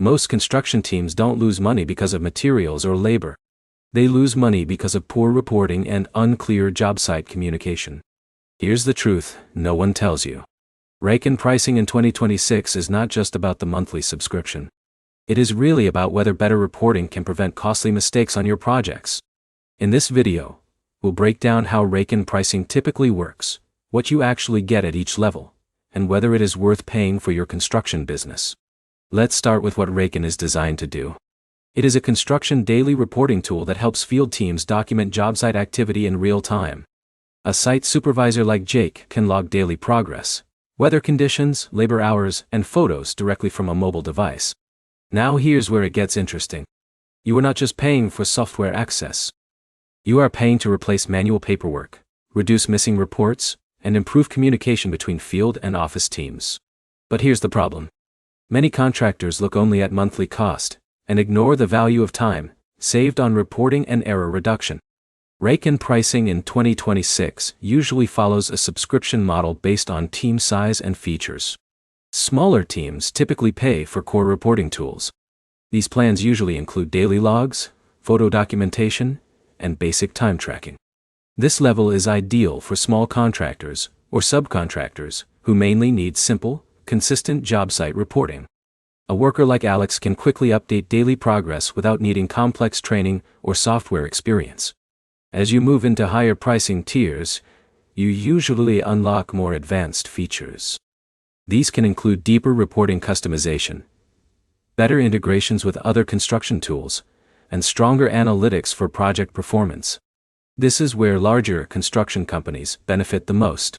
Most construction teams don't lose money because of materials or labor. They lose money because of poor reporting and unclear job site communication. Here's the truth no one tells you. Raken pricing in 2026 is not just about the monthly subscription. It is really about whether better reporting can prevent costly mistakes on your projects. In this video, we'll break down how Raken pricing typically works, what you actually get at each level, and whether it is worth paying for your construction business. Let's start with what Raken is designed to do. It is a construction daily reporting tool that helps field teams document job site activity in real time. A site supervisor like Jake can log daily progress, weather conditions, labor hours, and photos directly from a mobile device. Now here's where it gets interesting. You are not just paying for software access. You are paying to replace manual paperwork, reduce missing reports, and improve communication between field and office teams. But here's the problem. Many contractors look only at monthly cost and ignore the value of time saved on reporting and error reduction. Raken pricing in 2026 usually follows a subscription model based on team size and features. Smaller teams typically pay for core reporting tools. These plans usually include daily logs, photo documentation, and basic time tracking. This level is ideal for small contractors or subcontractors who mainly need simple, consistent job site reporting. A worker like Alex can quickly update daily progress without needing complex training or software experience. As you move into higher pricing tiers, you usually unlock more advanced features. These can include deeper reporting customization, better integrations with other construction tools, and stronger analytics for project performance. This is where larger construction companies benefit the most.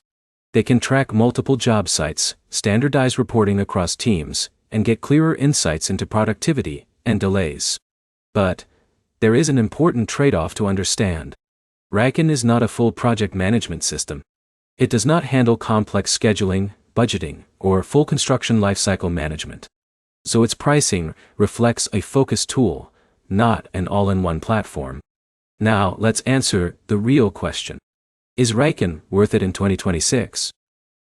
They can track multiple job sites, standardize reporting across teams, and get clearer insights into productivity and delays. But there is an important trade-off to understand. Raken is not a full project management system. It does not handle complex scheduling, budgeting, or full construction lifecycle management. So its pricing reflects a focused tool, not an all-in-one platform. Now let's answer the real question. Is Raken worth it in 2026?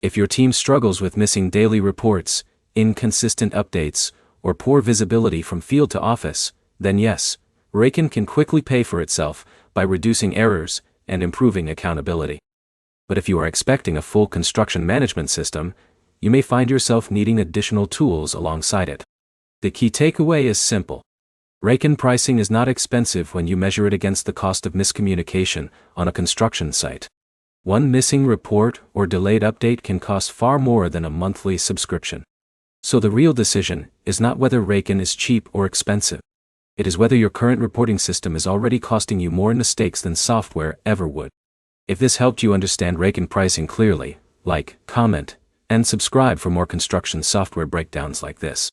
If your team struggles with missing daily reports, inconsistent updates, or poor visibility from field to office, then yes, Raken can quickly pay for itself by reducing errors and improving accountability. But if you are expecting a full construction management system, you may find yourself needing additional tools alongside it. The key takeaway is simple. Raken pricing is not expensive when you measure it against the cost of miscommunication on a construction site. One missing report or delayed update can cost far more than a monthly subscription. So the real decision is not whether Raken is cheap or expensive. It is whether your current reporting system is already costing you more mistakes than software ever would. If this helped you understand Raken pricing clearly, like, comment, and subscribe for more construction software breakdowns like this.